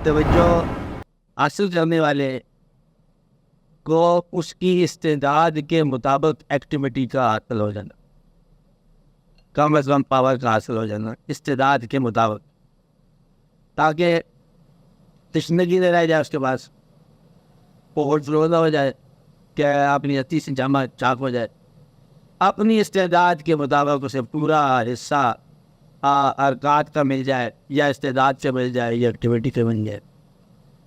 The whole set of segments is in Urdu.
توجہ حاصل کرنے والے کو اس کی استعداد کے مطابق ایکٹیویٹی کا حاصل ہو جانا، کم از کم پاور کا حاصل ہو جانا استعداد کے مطابق، تاکہ تشنگی نہ رہ جائے اس کے پاس، اوور فلو نہ ہو جائے کہ اپنی اتی سے جمع چاک ہو جائے. اپنی استعداد کے مطابق اسے پورا حصہ حرکات کا مل جائے، یا استعداد سے مل جائے، یا ایکٹیویٹی سے مل جائے،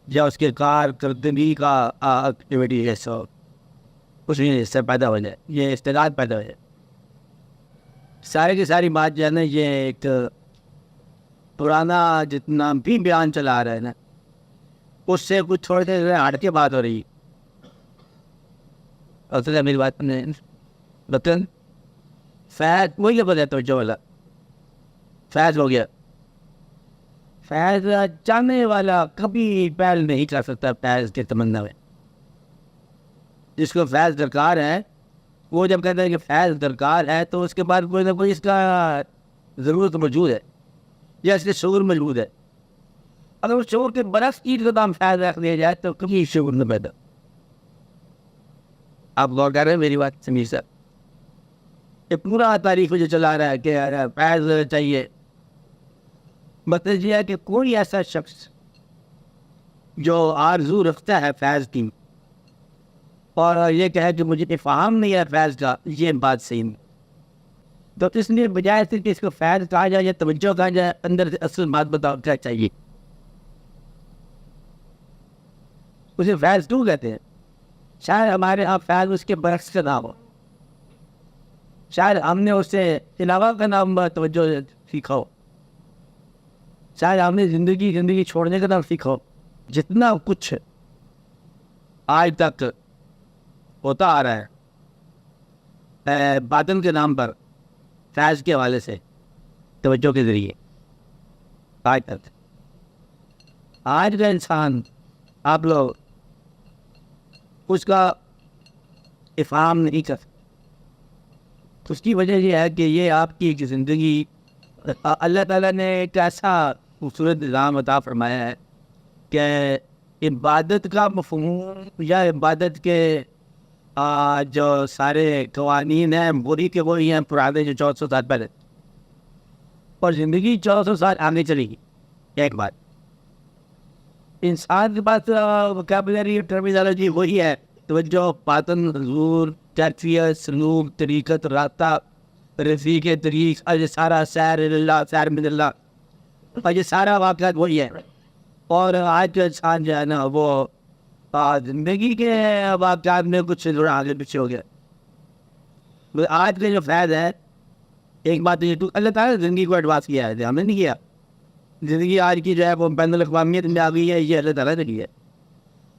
یا اس کے کارکردگی کا ایکٹیویٹی حصہ ہو، اس میں حصہ پیدا ہو جائے، یہ استعداد پیدا ہو جائے. سارے کی ساری بات جو ہے نا، یہ ایک پرانا جتنا بھی بیان چلا رہا ہے نا، اس سے کچھ تھوڑے دیر ہٹ کے بات ہو رہی ہے. میری بات نے بتن فیض وہی لفظ ہے توجہ والا، فیض ہو گیا. فیض چاہنے والا کبھی پہل نہیں کر سکتا فیض کے تمنا میں. جس کو فیض درکار ہے وہ جب کہتا ہے کہ فیض درکار ہے، تو اس کے بعد کوئی نہ کوئی اس کا ضرورت موجود ہے، یا اس کے شعور موجود ہے. اگر اس شعور کے برعکس چیز کا نام فیض رکھ دیا جائے تو کبھی شعور نہ پیدا. آپ غور کر رہے ہیں میری بات سمیر صاحب؟ یہ پورا تاریخ جو چلا رہا ہے کہ فیض چاہیے، مطلب یہ ہے کہ کوئی ایسا شخص جو آرزو رکھتا ہے فیض کی اور یہ کہے کہ مجھے افہام نہیں ہے فیض کا، یہ بات صحیح نہیں. تو اس لیے بجائے صرف اس کو فیض کہا جائے یا توجہ کہا جائے، اندر سے اصل بات بتاؤ کیا چاہیے. اسے فیض کیوں کہتے ہیں؟ شاید ہمارے یہاں فیض اس کے برعکس کا نام ہو، شاید ہم نے اس سے علاوہ کا نام توجہ سیکھا ہو، شاید ہم نے زندگی چھوڑنے کا نام سیکھا ہو. جتنا کچھ آج تک ہوتا آ رہا ہے باطن کے نام پر فیض کے حوالے سے توجہ کے ذریعے، آج تک آج کا انسان آپ لوگ اس کا افہام نہیں کر سکتے. اس کی وجہ یہ ہے کہ یہ آپ کی ایک زندگی اللہ تعالیٰ نے ایک ایسا خوبصورت نظام عطا فرمایا ہے کہ عبادت کا مفہوم یا عبادت کے جو سارے قوانین ہیں وہی کے وہی ہیں پرانے جو 1400 سال پہلے، اور زندگی 1400 سال آگے چلے گی. ایک بات، انسان کے پاس ووکیبلری ٹرمینالوجی وہی ہے، توجہ، باطن، حضور، کیفیت، سلوک، طریقت، رابطہ، رفیق طریق، یہ سارا سیر اللہ، سیر من اللہ، اور یہ سارا واقعات وہی ہے. اور آج کا انسان جو ہے نا وہ زندگی کے واقعات میں کچھ تھوڑا آگے پیچھے ہو گیا. آج کا جو فیض ہے، ایک بات یہ اللہ تعالیٰ نے زندگی کو ایڈوانس کیا ہے، ہم نے نہیں کیا. زندگی آج کی جو ہے وہ بین الاقوامیت میں آ گئی ہے، یہ اللہ تعالیٰ نے کی ہے.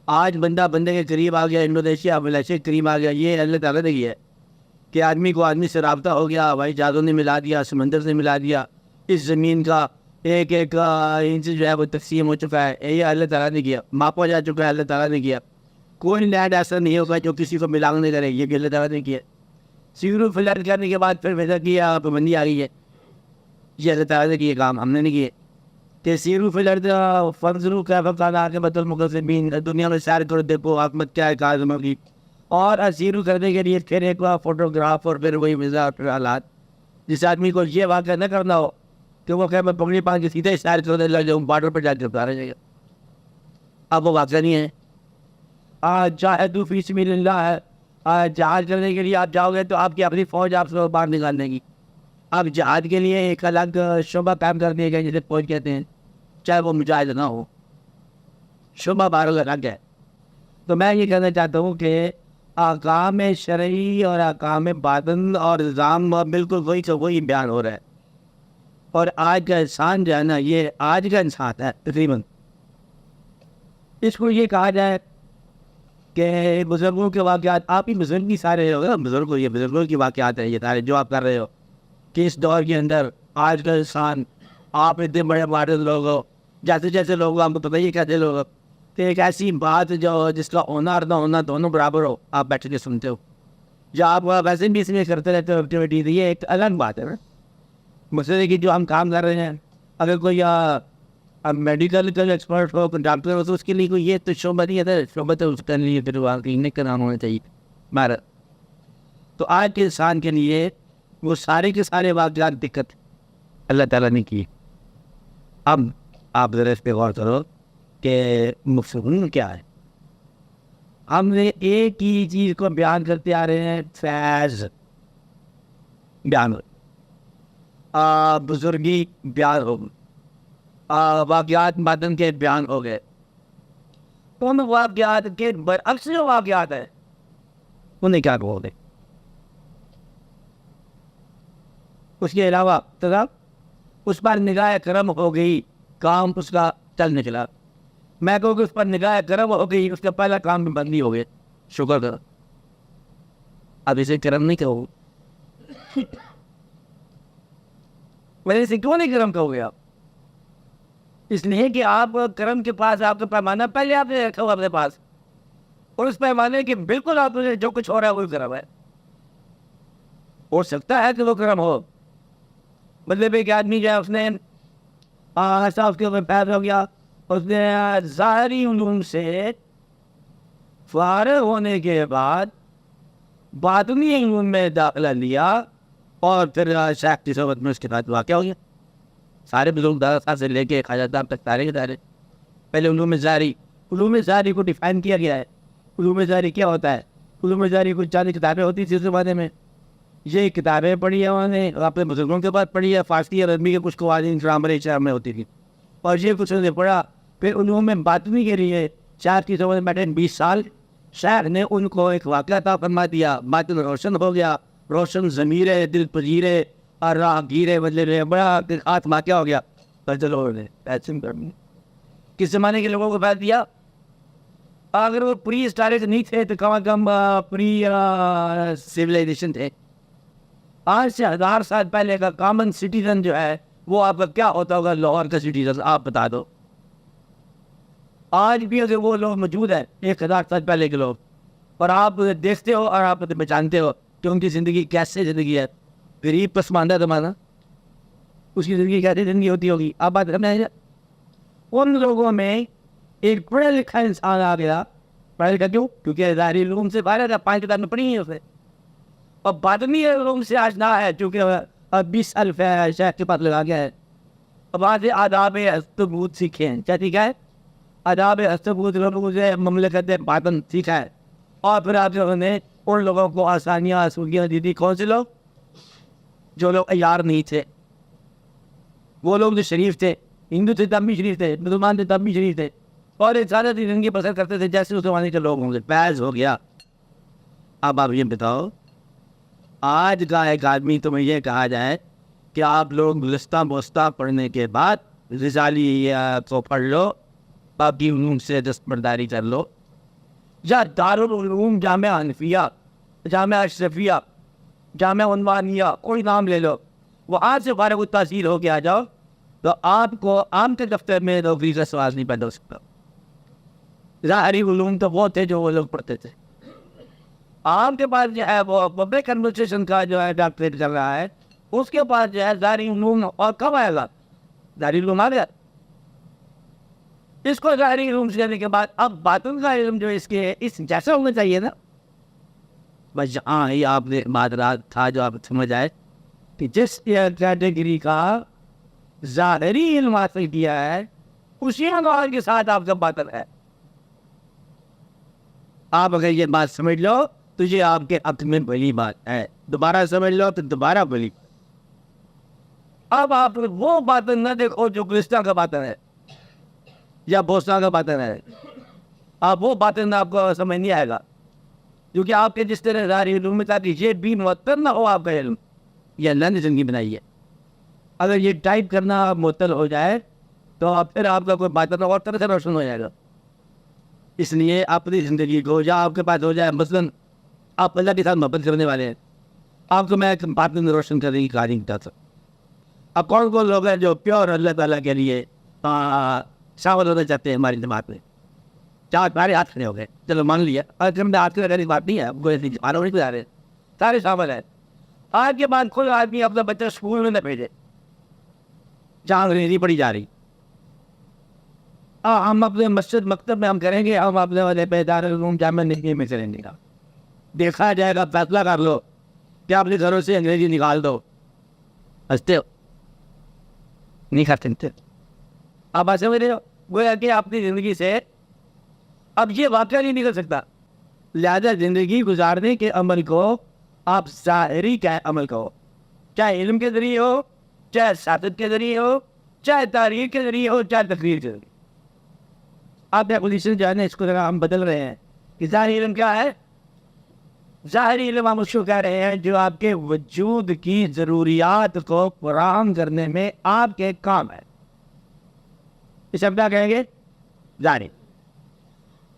آج بندہ بندے کے قریب آ گیا، انڈونیشیا ملیشیا کے قریب آ گیا، یہ اللہ تعالیٰ نے کی ہے. کہ آدمی کو آدمی سے رابطہ ہو گیا، ہوائی جہازوں نے ملا دیا، سمندر سے ملا دیا، اس زمین کا ایک ایک انچ جو ہے وہ تقسیم ہو چکا ہے، یہ اللہ تعالیٰ نے کیا. ماپا جا چکا ہے، اللہ تعالیٰ نے کیا. کوئی لینڈ ایسا نہیں ہوگا جو کسی کو ملانگ نہیں کرے، یہ بھی اللہ تعالیٰ نے کیا. سیرو فلر کرنے کے بعد پھر ویسا کیا پابندی آ گئی ہے، یہ اللہ تعالیٰ نے کیے کام، ہم نے نہیں کیے. کہ سیرو فلر فنزرو کا فقان آ کے بدل مقصبین، دنیا میں سیر کرو دیکھو حکمت کیا ہے کاظمہ کی. اور سیرو کرنے کے لیے پھر ایک بار فوٹوگراف اور پھر وہی مزاح اور حالات. جس آدمی کو یہ واقعہ نہ کرنا ہو کہ وہ کہ میں پگڑی پان کے سیدھے سیر کرنے لگ جاؤں، بارڈر پر جا کے اتارا جائے گا. اب وہ واقعہ نہیں ہے. جاہدوا فی سبیل اللہ ہے، جہاد کرنے کے لیے آپ جاؤ گے تو آپ کی اپنی فوج آپ سے باہر نکال دے گی. اب جہاد کے لیے ایک الگ شعبہ قائم کر دیا گیا جسے فوج کہتے ہیں، چاہے وہ مجاہد نہ ہو، شعبہ بہرحال الگ ہے. تو میں یہ کہنا چاہتا ہوں کہ احکام شرعی اور احکام باطن اور نظام بالکل وہی سے وہی بیان ہو رہا ہے. اور آج کا انسان جو ہے نا، یہ آج کا انسان ہے تقریباً، اس کو یہ کہا جائے کہ بزرگوں کے واقعات، آپ ہی بزرگ ہی سارے ہو گئے، بزرگوں یہ بزرگوں کی واقعات ہیں یہ سارے جو آپ کر رہے ہو. کہ اس دور کے اندر آج کا انسان، آپ اتنے بڑے ماڈل لوگ ہو، جیسے جیسے لوگ ہو، آپ کو پتہ ہی کیسے لوگ ہو، کہ ایک ایسی بات جو جس کا ہونا اور نہ ہونا دونوں برابر ہو، آپ بیٹھ کے سنتے ہو، یا آپ ویسے بھی اس میں کرتے رہتے ہو ایکٹیویٹیز. یہ ایک الگ بات ہے نا. مسئلے کی جو ہم کام کر رہے ہیں، اگر کوئی اب میڈیکل کا ایکسپرٹ ہو ڈاکٹر ہو تو اس کے لیے کوئی یہ تو شعبہ نہیں ہے، شعبہ تو اس کے لیے پھر وہاں کلینک کا نام ہونا چاہیے ہمارا. تو آج کے انسان کے لیے وہ سارے کے سارے واقعات دقت اللہ تعالیٰ نے کی. اب آپ ذرا اس پہ غور کرو کہ مفہوم کیا ہے. ہم نے ایک ہی چیز کو بیان کرتے آ رہے ہیں، فیض بیان ہو، بزرگی بیان ہو، واقعات باطن کے بیان ہو گئے. تو ہم واقعات کے برعکس جو واقعات ہیں انہیں کیا کہو گے؟ اس کے علاوہ اس پر نگاہ کرم ہو گئی، کام اس کا چل نکلا. میں کہوں کہ اس پر نگاہ کرم ہو گئی، اس کا پہلا کام بھی بندی ہو گئے، شکر کرو. اب اسے کرم نہیں کہو، وجہ سے کیوں نہیں کرم کہو گے آپ؟ اس لیے کہ آپ کرم کے پاس آپ کا پیمانہ پہلے آپ نے رکھا ہوا اپنے پاس، اور اس پیمانے کے بالکل آپ نے جو کچھ ہو رہا ہے وہی کرم ہے. ہو سکتا ہے کہ وہ کرم ہو، مطلب ایک آدمی جو ہے اس نے ایسا اس کے اوپر پیدا ہو گیا، اس نے ظاہری علوم سے فارغ ہونے کے بعد باطنی علوم میں داخلہ لیا، اور پھر شیخ کی صحبت میں اس کے بعد واقع ہو گیا. سارے بزرگ دادا صاحب سے لے کے خواجہ صاحب تک سارے کے سارے پہلے علوم ظاہری کو ڈیفائن کیا گیا ہے. علوم ظاہری کیا ہوتا ہے؟ علوم ظاہری کچھ 40 کتابیں ہوتی تھیں اس زمانے میں. یہ کتابیں پڑھی ہیں انہوں نے اپنے بزرگوں کے بعد پڑھی ہے، فارسی اور عربی کے کچھ قوانین گرامر شام میں ہوتی تھی، اور یہ کچھ انہوں نے پڑھا. پھر علوم میں باطنی کے لیے 4 کی صحبت میں بیٹھے 20 سال. شیخ نے ان کو ایک واقعہ عطا فرما دیا، باطن روشن ہو گیا، روشن ضمیرے، دل پذیرے اور راہ گیرے، مطلب بڑا خاص واقعہ ہو گیا. کس زمانے کے لوگوں کو پھیل دیا؟ اگر وہ پری ہسٹورک نہیں تھے تو کم از کم پری سویلائزیشن تھے. آج سے 1000 سال پہلے کا کامن سٹیزن جو ہے وہ آپ کا کیا ہوتا ہوگا؟ لاہور کا سٹیزن آپ بتا دو. آج بھی اگر وہ لوگ موجود ہیں 1000 سال پہلے کے لوگ، اور آپ دیکھتے ہو اور آپ پہچانتے ہو کہ ان کی زندگی کیسے زندگی ہے. غریب پسماندہ زمانہ، اس کی زندگی کیسے زندگی ہوتی ہوگی؟ آپ بات کرنا ہے. ان لوگوں میں ایک پڑھا لکھا انسان آ گیا. پڑھا لکھا کیوں؟ کیونکہ ظاہری علوم سے باہر تھا، 5 کتاب میں پڑھی ہے اسے، اور باطنی علوم سے آشنا ہے چونکہ 20 الف ہے شیخ کے پاس لگا گیا ہے. اب وہاں سے آداب ہستبوت سیکھے ہیں. کیا سیکھا ہے؟ آداب ہستبوت لوگوں سے مملکت باطن سیکھا ہے. اور پھر آپ لوگوں نے ان لوگوں کو آسانیاں آسودگیاں دی تھی. کون سے لوگ؟ جو لوگ عیار نہیں تھے، وہ لوگ جو شریف تھے، ہندو تھے تب بھی شریف تھے، مسلمان تھے تب بھی شریف تھے، اور انسانیت کی زندگی بسر کرتے تھے جیسے اس زمانے کے لوگ ہوں گے. فیض ہو گیا. اب آپ یہ بتاؤ، آج کا ایک آدمی تمہیں یہ کہا جائے کہ آپ لوگ گلستہ بوستہ پڑھنے کے بعد رسالی کو پڑھ لو، باقی علوم سے دستبرداری کر لو، یا دارالعلوم جامعہ حنفیہ، جامعہ اشرفیہ، جامعہ عنوانیہ، کوئی نام لے لو، وہاں سے فارغ التحصیل ہو کے آ جاؤ، تو آپ کو عام کے دفتر میں نوکری کا سوال نہیں پیدا ہو سکتا. ظاہری علوم تو وہ تھے جو وہ لوگ پڑھتے تھے. عام کے پاس جو ہے وہ پبلک ایڈمنسٹریشن کا جو ہے ڈاکٹریٹ کر رہا ہے، اس کے پاس جو ہے ظاہری علوم. اور کب آئے گا ظاہری علوم؟ آ گیا. اس کو ظاہری علوم سے لینے کے بعد اب باطن کا علم جو اس کے اس جیسا ہونا چاہیے نا. بس ہاں ہی آپ نے بات رات تھا جو آپ سمجھ آئے کہ جس کیٹیگری کا ظاہری علم حاصل کیا ہے اسی عنوان کے ساتھ آپ کا باطن ہے. آپ اگر یہ بات سمجھ لو تو یہ آپ کے عقل میں بڑی بات ہے. دوبارہ سمجھ لو تو دوبارہ بڑی. اب آپ وہ باطن نہ دیکھو جو گلستہ کا باطن ہے یا بوسا کا باطن ہے. آپ وہ باطن آپ کو سمجھ نہیں آئے گا، کیونکہ آپ کے جس طرح ظاہری علوم میں تاکہ یہ بھی معطل نہ ہو آپ کا علم. یہ اللہ نے زندگی بنائی ہے. اگر یہ ٹائپ کرنا معطل ہو جائے تو پھر آپ کا کوئی باطن اور طرح سے روشن ہو جائے گا. اس لیے اپنی زندگی کو یا آپ کے پاس ہو جائے، مثلاً آپ اللہ کے ساتھ محبت کرنے والے ہیں، آپ کو میں ایک باطن روشن کرنے کی کہانی بتاتا ہوں. اب کون کون لوگ ہیں جو پیور اللہ تعالیٰ کے لیے شامل ہونا چاہتے ہیں ہماری جماعت میں؟ 4 سارے ہاتھ کھڑے ہو گئے. چلو مان لیا، اگر میں ہاتھ کھڑے کی بات نہیں ہے، آپ کو ایسی جمانوں نہیں بتا رہے، سارے شامل ہیں. آج کے بعد کوئی آدمی اپنا بچہ اسکول میں نہ بھیجے جہاں انگریزی پڑھی جا رہی، ہم اپنے مسجد مکتب میں ہم کریں گے، ہم اپنے والے بیدار علوم جامع نہیں میں کریں گے. دیکھا جائے گا، فیصلہ کر لو کہ اپنے گھروں سے انگریزی نکال دو. ہنستے ہو؟ نہیں کر سکتے. آپ ایسے میرے گویا کہ اپنی زندگی سے اب یہ واقعہ نہیں نکل سکتا. لہذا زندگی گزارنے کے عمل کو آپ ظاہری کا عمل کہو، چاہے علم کے ذریعے ہو، چاہے سیاست کے ذریعے ہو، چاہے تاریخ کے ذریعے ہو، چاہے تقریر کے ذریعے. آپ پوزیشن جو ہے نا اس کو ذرا ہم بدل رہے ہیں کہ ظاہری علم کیا ہے. ظاہری علم ہم اس کو کہہ رہے ہیں جو آپ کے وجود کی ضروریات کو فراہم کرنے میں آپ کے کام ہے. اسے ہم کیا کہیں گے؟ ظاہری.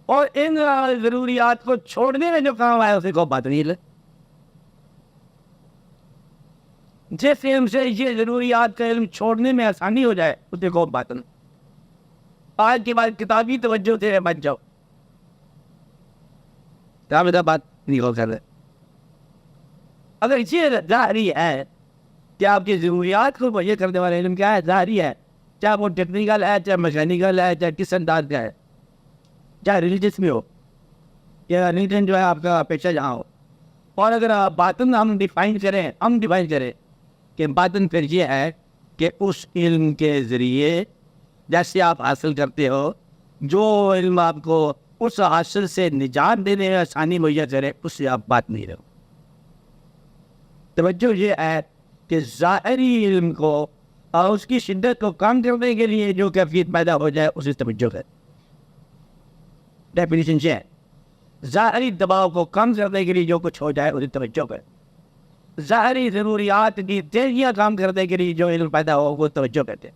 اور ان ضروریات کو چھوڑنے میں جو کام آیا اسے کو باطنی علم. جس علم سے یہ ضروریات کا علم چھوڑنے میں آسانی ہو جائے اسے کو باطن. آج کے بعد کتابی توجہ سے بچ جاؤ. کیا میرا بات نہیں ہو کر رہے. اگر یہ ظاہری ہے کہ آپ کی ضروریات کو مہیا کرنے والا علم کیا ہے؟ ظاہری ہے. چاہے وہ ٹیکنیکل ہے، چاہے میکینیکل ہے، چاہے کس انداز کا ہے، چاہے ریلیجس میں ہو یا ریلیجن جو ہے آپ کا پیشہ جہاں ہو. اور اگر باطن ہم ڈیفائن کریں کہ باطن پھر یہ ہے کہ اس علم کے ذریعے جیسے آپ حاصل کرتے ہو، جو علم آپ کو اس حاصل سے نجات دینے میں آسانی مہیا کرے، اس سے آپ بات نہیں رہو. توجہ یہ ہے کہ ظاہری علم کو اور اس کی شدت کو کم کرنے کے لیے جو کیفیت پیدا ہو جائے اسے توجہ کرے. ڈیفینیشن یہ ہے، ظاہری دباؤ کو کم کرنے کے لیے جو کچھ ہو جائے اسے توجہ کرے. ظاہری ضروریات کی تیزیاں کام کرنے کے لیے جو علم پیدا ہو وہ توجہ کرتے ہیں.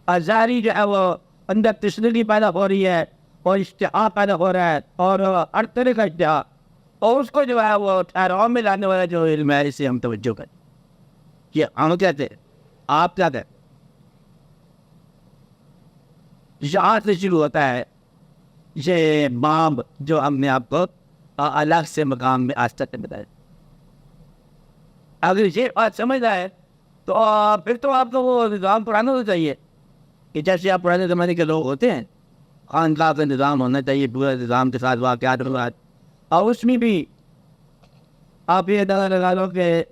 اور ظاہری جو ہے وہ اندر تشددی پیدا ہو رہی ہے اور اشتہا پیدا ہو رہا ہے اور ہر طرح کا اشتہا، اور اس کو جو ہے وہ ٹھہراؤ میں لانے والا جو علم ہے اسے ہم توجہ کریں. یہ ہم کہتے ہیں، آپ کیا کہتے ہیں؟ یہاں سے شروع ہوتا ہے یہ باب جو ہم نے آپ کو الگ سے مقام میں آج تک بتایا. اگر یہ بات سمجھ آئے تو پھر تو آپ کو وہ نظام پرانا ہونا چاہیے کہ جیسے آپ پرانے زمانے کے لوگ ہوتے ہیں، خانقاہ کا نظام ہونا چاہیے پورا نظام کے ساتھ واقعات ہوگات. اور اس میں بھی آپ یہ اندازہ لگا لو کہ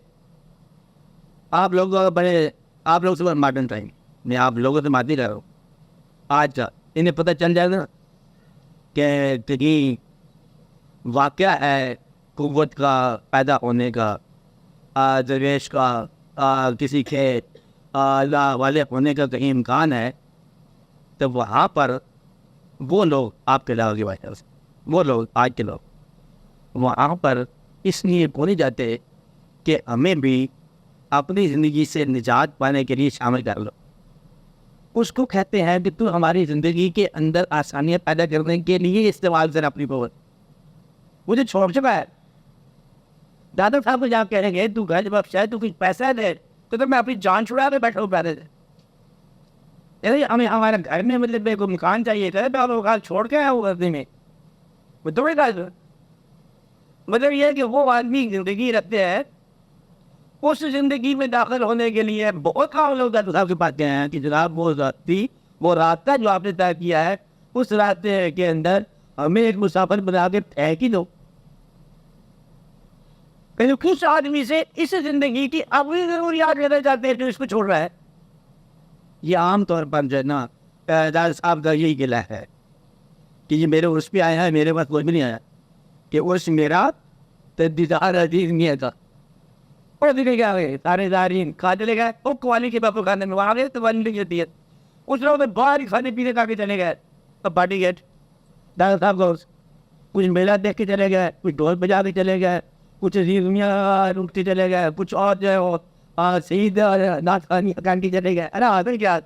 آپ لوگ سے ماڈرن ٹائم میں آپ لوگوں سے بات نہیں کر رہا ہوں. آج انہیں پتہ چل جائے گا کہ کہیں واقعہ ہے قوت کا پیدا ہونے کا، درویش کا، کسی کے اللہ والے ہونے کا کہیں امکان ہے، تو وہاں پر وہ لوگ آپ کے علاوہ کی وجہ سے وہ لوگ آج کے لوگ وہاں پر اس لیے بولے جاتے کہ ہمیں بھی اپنی زندگی سے نجات پانے کے لیے شامل کر لو. اس کو کہتے ہیں کہ تو ہماری زندگی کے اندر آسانیاں پیدا کرنے کے لیے استعمال کر اپنی قوت. مجھے چھوڑ چکا ہے. دادا صاحب کو جہاں کہیں گے تو گھر جب شاید تو کچھ پیسہ دے تو میں اپنی جان چھڑا کے بیٹھا ہوں پہلے سے. ہمیں ہمارے گھر میں مطلب کوئی مکان چاہیے تھا تو آپ چھوڑ کے آیا وہ غزنی میں تھوڑے کا. مطلب یہ ہے کہ وہ آدمی زندگی رکھتے ہیں، اس زندگی میں داخل ہونے کے لیے بہت کام لوگ دادا صاحب کے پاس گئے ہیں کہ جناب وہ راستہ جو آپ نے طے کیا ہے اس راستے کے اندر ہمیں ایک مسافر بنا کے پھینک ہی دو. کچھ آدمی سے اس زندگی کی اپنی ضروریات لینا چاہتے ہیں جو اس کو چھوڑ رہا ہے. یہ عام طور پر جو ہے نا دادا صاحب کا یہی گلہ ہے کہ یہ میرے عرس پہ آیا ہے، میرے پاس کوئی بھی نہیں آیا کہ عرس میرا دیدار عزیز نہیں تھا. اور دیکھے کیا گئے سارے دارین کھا چلے گئے اور قوالی کے باپو کھانے میں وہاں گئے تو والی ہوتی ہے. اس لوگوں نے باہر کھانے پینے کا کے چلے گئے. اب پارٹی گیٹ دادا صاحب کو کچھ میلہ دیکھ کے چلے گئے، کچھ ڈھول بجا کے چلے گئے، کچھ عزیزیاں رکتے چلے گئے، کچھ اور جو ہے وہ شہید نعت خوانی کے چلے گئے. ارے حاضر کیا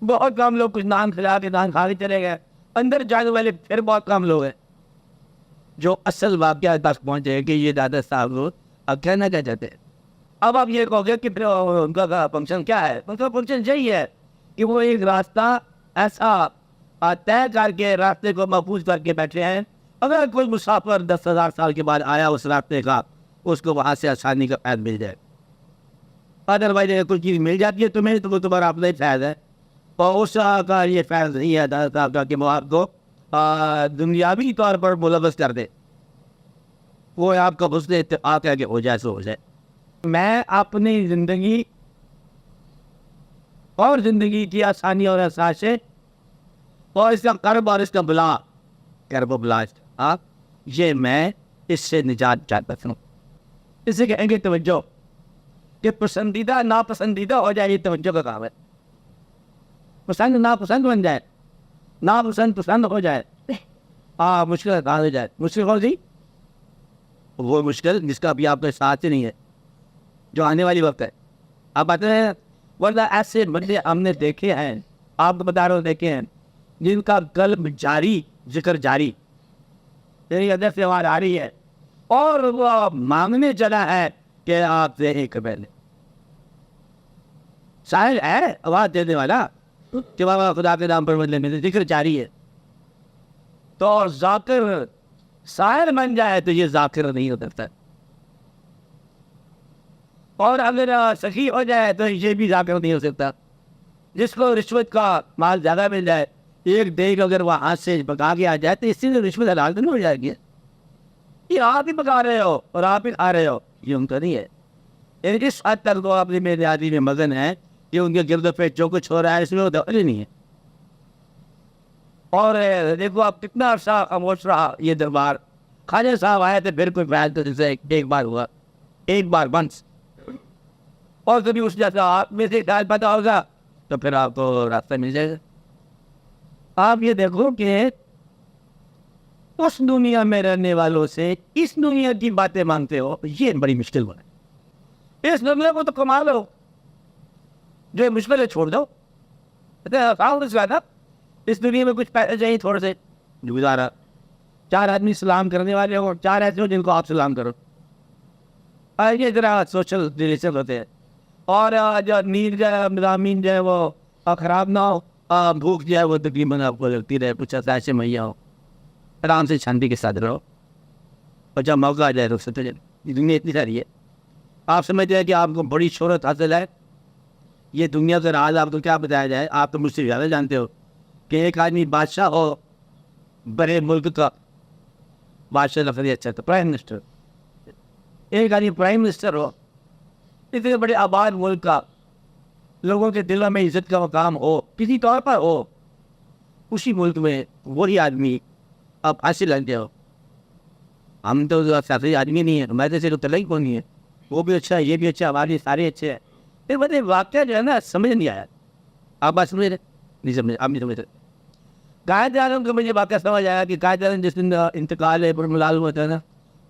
بہت کم لوگ کچھ نان کھلا کے نان کھا کے چلے گئے. اندر جانے والے پھر بہت کم لوگ ہیں جو اصل واقعہ تک پہنچے کہ یہ دادا صاحب اب کہنا کیا چاہتے ہیں. اب آپ یہ کہو گے کہ پھر ان کا فنکشن کیا ہے؟ ان کا فنکشن یہی ہے کہ وہ ایک راستہ ایسا طے کر کے راستے کو محفوظ کر کے بیٹھے ہیں. اگر کوئی مسافر 10,000 سال کے بعد آیا اس راستے کا، اس کو وہاں سے آسانی کا فائدہ مل جائے. ادروائز اگر کوئی چیز مل جاتی ہے تمہیں تو وہ تمہارا اپنا ہی فائدہ ہے. اور اس کا یہ فیض نہیں ہے اللہ تعالیٰ کا کہ وہ آپ کو دنیاوی طور پر ملوث کر دے، وہ آپ کا حسن اتفاق ہے کہ ہو جائے سو ہو جائے۔ میں اپنی زندگی اور زندگی کی آسانی اور آسائشیں اور اس کا کرب اور اس کا بلا، کرب و بلا آپ یہ میں اس سے نجات چاہتا ہوں۔ اسے کہیں گے توجہ، کہ پسندیدہ ناپسندیدہ ہو جائے، یہ توجہ کا کام ہے۔ پسند ناپسند بن جائے، ناپسند پسند ہو جائے، مشکل کہاں ہو جائے، مشکل ہو جی وہ مشکل جس کا ابھی آپ کے ساتھ ہی نہیں ہے، جو آنے والی وقت ہے۔ آپ بات ہیں، ورنہ ایسے بندے ہم نے دیکھے ہیں، آپ کو بتا رہے ہو دیکھے ہیں، جن کا قلب جاری، ذکر جاری، تیری ادب سے آواز آ رہی ہے اور وہ مانگنے چلا ہے کہ آپ سے ایک پہلے سائل ہے آواز دینے والا کہ بابا خدا کے نام پر بدلے میں ذکر جاری ہے، تو ذاکر سائل بن جائے تو یہ ذاکر نہیں ہو سکتا، اور اگر سخی ہو جائے تو یہ بھی ذاکر نہیں ہو سکتا۔ جس کو رشوت کا مال زیادہ مل جائے، ایک دیگ اگر وہ ہاتھ سے پکا کے آ جائے تو اس سے رشوت حلال تو نہیں ہو جائے گی؟ یہ آپ ہی پکا رہے ہو اور آپ ہی کھا رہے ہو، یہ ان کا نہیں ہے۔ یعنی اس حد تک وہ اپنی میری آدمی میں مگن ہے کہ ان کے گرد پہ جو کچھ ہو رہا ہے اس میں وہ دخل ہی نہیں ہے۔ اور دیکھو آپ کتنا عرصہ خاموش رہا یہ دربار، خواجہ صاحب آئے تھے پھر کوئی فیض تو جیسے ایک بار ہوا، ایک بار بنس، اور کبھی اس جیسا آپ میں سے خیال پیدا ہوگا تو پھر آپ کو راستہ مل جائے گا۔ آپ یہ دیکھو کہ اس دنیا میں رہنے والوں سے اس دنیا کی باتیں مانگتے ہو، یہ بڑی مشکل ہو ہے۔ اس دنیا کو تو کما لو، جو یہ مشکل ہے چھوڑ دو۔ اس دنیا میں کچھ پیسے چاہیے تھوڑے سے، جو گزارا 4 آدمی سلام کرنے والے ہو، 4 ایسے ہو جن کو آپ سلام کرو، یہ ذرا سوشل ریلیشن ہوتے ہیں۔ اور جو نیند جو ہے مضامین جو ہے وہ خراب نہ ہو، بھوک جو ہے وہ تقریباً آپ کو لگتی رہے، کچھ ایسے مہیا ہو، آرام سے شانتی کے ساتھ رہو، اور جب موقع آ جائے تو ستے جائے۔ دنیا اتنی ساری ہے، آپ سمجھتے ہیں کہ آپ کو بڑی شہرت حاصل ہے، یہ دنیا کا راز آپ کو کیا بتایا جائے؟ آپ تو مجھ سے زیادہ جانتے ہو کہ ایک آدمی بادشاہ ہو بڑے ملک کا، بادشاہ لفظ اچھا تھا، پرائم منسٹر، ایک آدمی پرائم منسٹر ہو اتنے بڑے آباد ملک کا، لوگوں کے دلوں میں عزت کا مقام ہو کسی طور پر ہو، اسی ملک میں وہی آدمی اب حاصل لگ ہو۔ ہم تو سیاسی آدمی نہیں ہیں، ہمارے سے تو تلئی کو نہیں ہے، وہ بھی اچھا ہے، یہ بھی اچھا ہے، ہمارے سارے اچھے ہیں۔ پھر مجھے واقعہ جو ہے نا سمجھ نہیں آیا، آپ بات سمجھ رہے نہیں؟ سمجھ، آپ نہیں سمجھ رہے۔ قائد اعظم کو مجھے واقعہ سمجھ آیا کہ قائد اعظم جس دن انتقال ہے پر ملال ہوا تھا نا،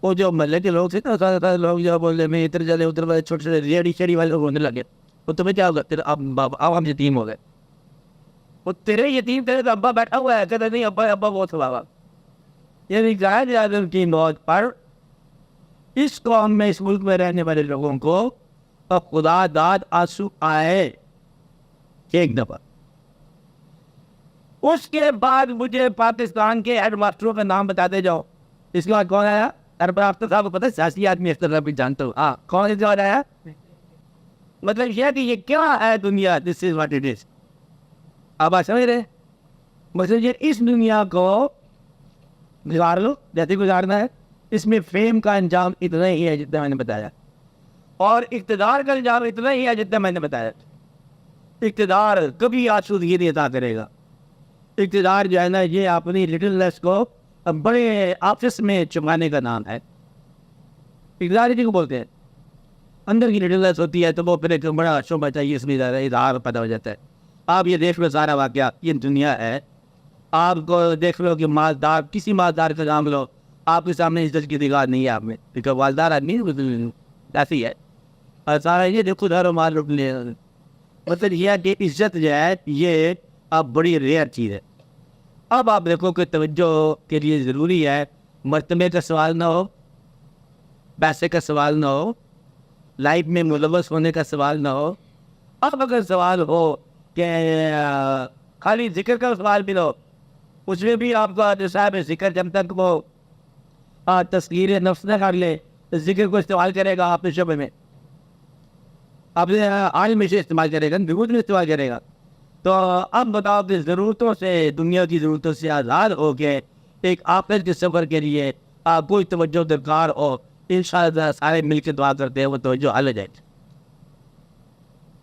وہ جو محلے کے لوگ تھے نا، سارے لوگ جو بول رہے میں ادھر چلے ادھر والے چھوٹے چھوٹے ریڑھی شیڑھی والے لوگ ہونے لگے، وہ تمہیں کیا ہوگا؟ تیرے اب ہم یتیم ہو گئے، وہ تیرے یتیم تیرے تو ابا بیٹھا ہوا ہے، کہتے نہیں ابا ابا بہت ہوا۔ یعنی قائد اعظم کی موت پر اس قوم میں، اس ملک میں رہنے والے لوگوں کو خدا داد آنسو آئے ایک دفعہ۔ اس کے بعد مجھے پاکستان کے ہیڈ ماسٹروں کا نام بتاتے جاؤ۔ اس کے بعد کون آیا؟ ارباب اختر صاحب کو پتہ ہے، سیاسی آدمی اختر بھی جانتا ہوں، ہاں کون اس کے بعد آیا؟ مطلب یہ کہ یہ کیا ہے دنیا، دس از واٹ اٹ از۔ اب آپ سمجھ رہے؟ مطلب یہ اس دنیا کو گزار لو جیسے گزارنا ہے، اس میں فیم کا انجام اتنا ہی ہے جتنا میں نے بتایا، اور اقتدار کا انجام اتنا ہی ہے جتنا میں نے بتایا۔ اقتدار کبھی آسودگی نہیں عطا کرے گا۔ اقتدار جو ہے نا یہ اپنی لٹلنس کو بڑے آفس میں چھپانے کا نام ہے۔ اقتدار جی کو بولتے ہیں، اندر کی لٹلنس ہوتی ہے تو وہ پھر ایک بڑا شعبہ چاہیے، اس میں زیادہ اظہار پیدا ہو جاتا ہے۔ آپ یہ دیکھ لو سارا واقعہ، یہ دنیا ہے، آپ کو دیکھ لو کہ مالدار، کسی مالدار کا نام لو، آپ کے سامنے عزت کی نگاہ نہیں ہے آپ میں، کیونکہ مالدار آدمی ایسی ہے، اور سارا یہ دیکھو دھارو مال رک لے۔ مطلب یہ کہ عزت جو ہے یہ اب بڑی ریئر چیز ہے۔ اب آپ دیکھو کہ توجہ کے لیے ضروری ہے، مرتبے کا سوال نہ ہو، پیسے کا سوال نہ ہو، لائف میں ملوث ہونے کا سوال نہ ہو۔ اب اگر سوال ہو کہ خالی ذکر کا سوال بھی لو، اس میں بھی آپ کا جو صاحب ذکر جب تک وہ تصغیر نفس نہ کر لے تو ذکر کو استعمال کرے گا آپ کے شعبے میں، آپ نے عالم میں سے استعمال کرے گا، درود میں استعمال کرے گا، تو اب بتاؤ کہ ضرورتوں سے، دنیا کی ضرورتوں سے آزاد ہو کے ایک آخرت کے سفر کے لیے آپ کوئی توجہ درکار ہو، انشاءاللہ سارے مل کے دعا کرتے ہیں وہ توجہ حل ہو جائے گی،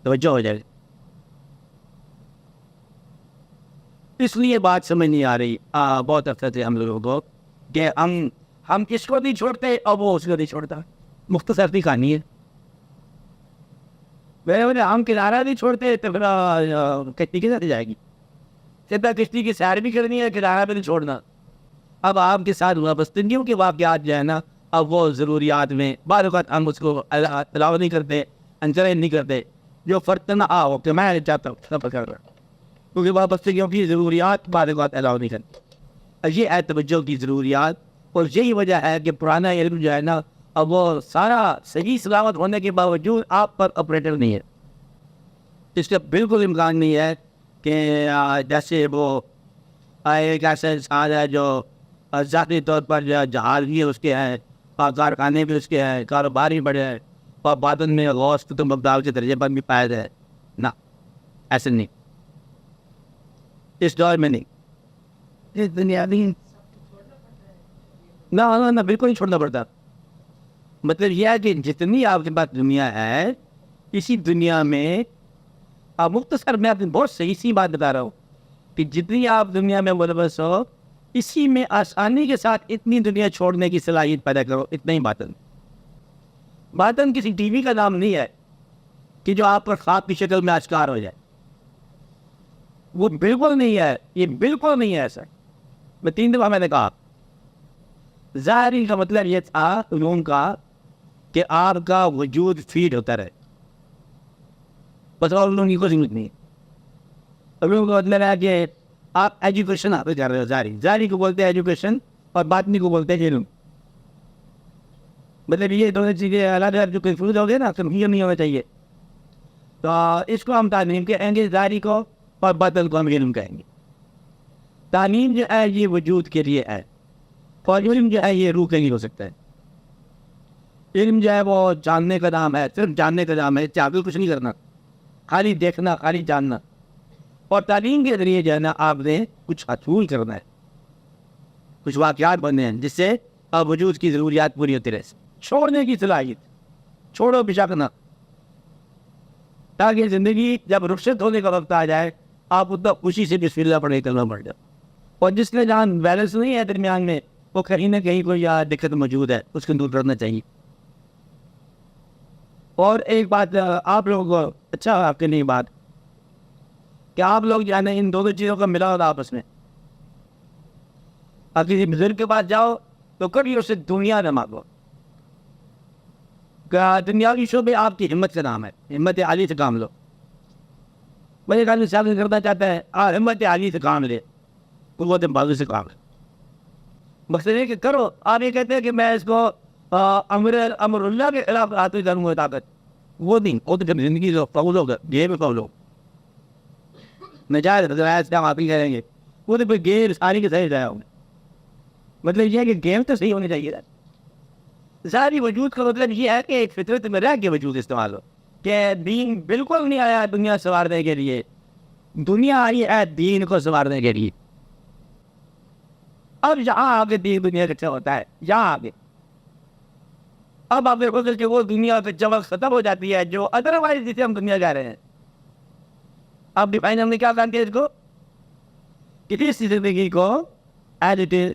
توجہ ہو جائے گی. اس لیے بات سمجھ نہیں آ رہی بہت عرصے سے ہم لوگوں کو کہ ہم اس کو نہیں چھوڑتے اور وہ اس کو نہیں چھوڑتا. مختصر سی کہانی ہے. ہم کنارہ نہیں چھوڑتے تو پھر کشتی کے ساتھ جائے گی. سیدھا کشتی کی سیر بھی کرنی ہے، کنارہ بھی نہیں چھوڑنا. اب آپ کے ساتھ وابستگیوں کے واقعات جو ہے نا، اب وہ ضروریات میں بعض اوقات ہم اس کو الاؤ نہیں کرتے، انکریج نہیں کرتے. جو فرق نہ ہو کہ میں چاہتا ہوں سفر کر رہا ہوں، کیونکہ وابستگیوں کی ضروریات بعض اوقات الاؤ نہیں کرتے. یہ ہے توجہ کی ضروریات، اور یہی وجہ ہے کہ پرانا علم جو ہے نا، اب وہ سارا صحیح سلامت ہونے کے باوجود آپ پر آپریٹر نہیں ہے. اس کا بالکل امکان نہیں ہے کہ جیسے وہ ایک ایسا انسان ہے جو ذاتی طور پر جہاز بھی اس کے ہیں، کارخانے بھی اس کے ہیں، کاروبار بھی بڑے ہیں، اور باطن میں غوث قطب مقدار کے درجے پر بھی پائے ہے. نہ، ایسے نہیں، اس دور میں نہیں. اس دنیا نہیں، نہ بالکل نہیں چھوڑنا پڑتا. مطلب یہ ہے کہ جتنی آپ کے پاس دنیا ہے، اسی دنیا میں مختصر میں آپ بہت صحیح سی بات بتا رہا ہوں کہ جتنی آپ دنیا میں ملوث ہو، اسی میں آسانی کے ساتھ اتنی دنیا چھوڑنے کی صلاحیت پیدا کرو. اتنا ہی باطن. باطن کسی ٹی وی کا نام نہیں ہے کہ جو آپ پر خواب کی شکل میں آشکار ہو جائے. وہ بالکل نہیں ہے، یہ بالکل نہیں ہے ایسا. میں 3 دفعہ میں نے کہا ظاہری کا مطلب یہ تھا علوم کا کہ آپ کا وجود فیڈ ہوتا رہے، بس اور علوم کی کوئی ضرورت نہیں. علوم کا مطلب ہے کہ آپ ایجوکیشن حاصل کر رہے ہو. ظاہری کو بولتے ہیں ایجوکیشن، اور باطنی کو بولتے ہیں علم. مطلب یہ دونوں چیزیں الگ جو کنفیوز ہو گئے نا، کنفیوژن نہیں ہونا چاہیے. تو اس کو ہم تعلیم کہیں گے، ظاہری کو، اور باطن کو ہم علم کہیں گے. تعلیم جو ہے یہ وجود کے لیے ہے، اور علم جو ہے یہ روح کے لیے ہو سکتا ہے. علم جو ہے وہ جاننے کا نام ہے، صرف جاننے کا نام ہے. چاہیے کچھ نہیں کرنا، خالی دیکھنا، خالی جاننا. اور تعلیم کے ذریعے جو ہے نا آپ نے کچھ حصول کرنا ہے، کچھ واقعات بننے ہیں جس سے وجود کی ضروریات پوری ہوتی رہے. چھوڑنے کی صلاحیت، چھوڑو بشکنا، تاکہ زندگی جب رخصت ہونے کا وقت آ جائے آپ اتنا خوشی سے بسم اللہ پڑھ کے کرنا پڑ جائے. اور جس کے جان بیلنس نہیں ہے درمیان میں، وہ کہیں نہ کہیں کوئی دقت موجود ہے، اس کو دور کرنا چاہیے. اور ایک بات آپ لوگوں کو اچھا آپ کے لیے بات کہ آپ لوگ جو ہے نا ان دونوں چیزوں کا ملا ہوتا آپس میں. آپ کسی بزرگ کے پاس جاؤ تو کبھی اسے دنیا نہ مانگو. دنیاوی شعبے آپ کی ہمت کا نام ہے، ہمت عالی سے کام لو. میں ایک آدمی سیاست کرنا چاہتا ہے، ہمت عالی سے کام لے، قوت بازو سے کام لے. مقصد ہے کہ کرو. آپ یہ کہتے ہیں کہ میں اس کو امر اللہ کے خلاف آتے کروں گا طاقت، وہ نہیں. وہ تو جب زندگی کو فول ہوگا، گیم میں فول ہو نجائز سے ہم آپ ہی کریں گے. وہ تو کوئی گیم ساری کے صحیح جایا ہوگا. مطلب یہ ہے کہ گیم تو صحیح ہونے چاہیے. ظاہری وجود کا مطلب یہ ہے کہ ایک فطرت میں رہ کے وجود استعمال ہو، کہ دین بالکل نہیں آیا دنیا سنوارنے کے لیے، دنیا آئی ہے دین کو سنوارنے کے لیے. اب یہاں آگے دین دنیا اچھا ہوتا ہے، یہاں آگے اب آپ دیکھو کہ وہ دنیا پہ جب ختم ہو جاتی ہے جو ادروائز جسے ہم دنیا جا رہے ہیں. اب ڈیفائن ہم نے کیا کرتے ہیں اس کو، کسی زندگی کو ایز اٹ از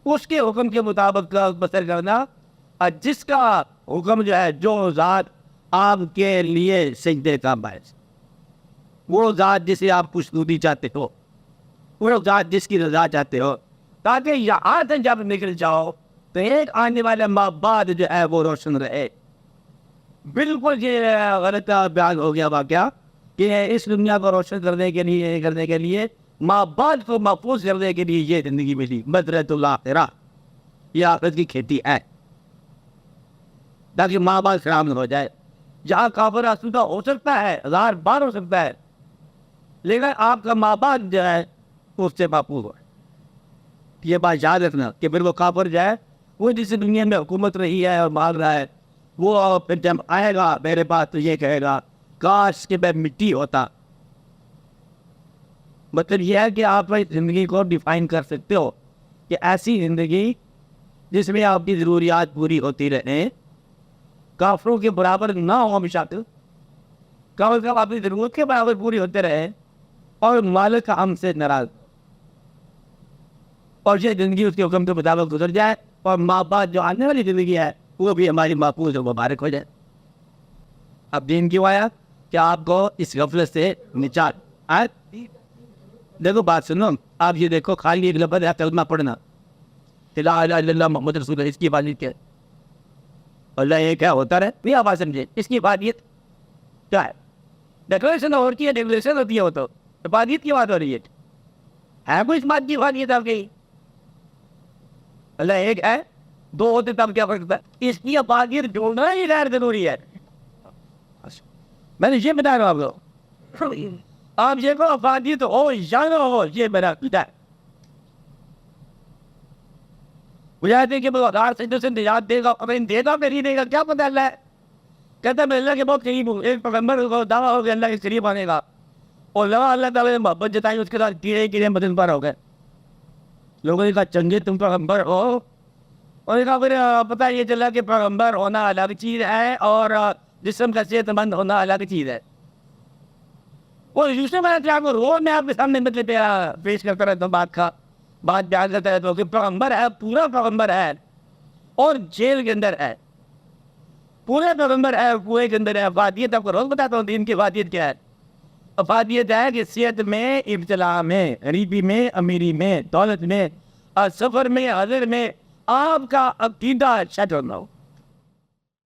اس کے حکم کے مطابق بسر کرنا، جس کا حکم جو ہے، جو ذات آپ کے لیے سجدے کا باعث، وہ ذات جسے آپ خوشنودی چاہتے ہو، وہ ذات جس کی رضا چاہتے ہو، تاکہ یہاں سے جب نکل جاؤ تو ایک آنے والا ماں بعد جو ہے وہ روشن رہے. بالکل یہ غلط بیان ہو گیا واقعہ کہ اس دنیا کو روشن کرنے کے لیے ماں بعد کو محفوظ کرنے کے لیے یہ زندگی ملی. مدرت الآخرہ، یہ آخرت کی کھیتی ہے، تاکہ ماں بعد خراب نہ ہو جائے. جہاں کافر آسودہ ہو سکتا ہے، 1000 بار ہو سکتا ہے، لیکن آپ کا ماں باپ جو ہے اس سے محفوظ ہو. یہ بات یاد رکھنا کہ پھر وہ کافر جائے، وہ جس دنیا میں حکومت رہی ہے اور مانگ رہا ہے، وہ پھر جب آئے گا میرے پاس تو یہ کہے گا کاش کہ میں مٹی ہوتا، مطلب یہ ہے کہ آپ اپنی زندگی کو ڈیفائن کر سکتے ہو کہ ایسی زندگی جس میں آپ کی ضروریات پوری ہوتی رہیں، کافروں کے برابر نہ ہو ہمیشہ تک، کم از کم اپنی ضرورت کے برابر پوری ہوتے رہے، اور مالک ہم سے ناراض، اور یہ زندگی اس کے حکم کے مطابق گزر جائے، اور ماں باپ جو آنے والی زندگی ہے وہ بھی ہماری محفوظ و مبارک ہو جائے۔ اب دین کیوں آیا؟ کہ آپ کو اس غفلت سے نجات آئے۔ دیکھو بات سنو، آپ یہ دیکھو، خالی ایک لفظ ہے کلمہ پڑھنا، لا الہ الا اللہ محمد رسول اللہ، اس کی عبادت کیا ہے؟ اللہ یہ کیا ہوتا رہے بھی آواز سمجھے، اس کی عبادت کیا ہے؟ ڈیکوریشن اور کی ہے، ڈیکوریشن ہوتی ہے، وہ تو عبادت کی بات ہو رہی ہے کوئی اس بات کی عبادت آپ کی؟ اللہ ایک ہے، دو ہوتے تب کیا فرق ہے؟ اس کی عبادت ڈھونڈنا ہی غیر ضروری ہے۔ میں نے یہ بتا رہا ہوں آپ کو، آپ یہ کو عبادت ہو یا نہ ہو، یہ میرا عقیدہ ہے۔ بجاتے کہ آدھار سے نجات دے گا، ہمیں دے گا کہ نہیں دے گا کیا پتہ؟ اللہ ہے کہتا ہے میں اللہ کے بہت قریب ہوں، ایک پیغمبر کو دعویٰ ہو کہ اللہ کے قریب آنے گا، اور اللہ تعالیٰ نے محبت جتائی، اس کے ساتھ کیڑے کیڑے بدن پر ہو گئے۔ لوگوں نے کہا چنگے تم پیغمبر ہو، اور نے کہا پھر پتہ یہ چلا کہ پیغمبر ہونا الگ چیز ہے اور جسم کا صحت مند ہونا الگ چیز ہے۔ وہ دوسرے میں روز میں آپ کے سامنے مطلب پیش کرتا رہتا ہوں، بات بیان کرتا رہتا ہوں کہ پیغمبر ہے، پورا پیغمبر ہے، اور جیل کے اندر ہے، پورے پیغمبر ہے، پورے کے اندر ہے۔ افادیت آپ کو روز بتاتا ہوں دین کی افادیت کیا ہے۔ افادیت ہے کہ صحت میں، ابتلا میں، غریبی میں، امیری میں، دولت میں، سفر میں، حضر میں آپ کا عقیدہ سیٹ ہونا ہو۔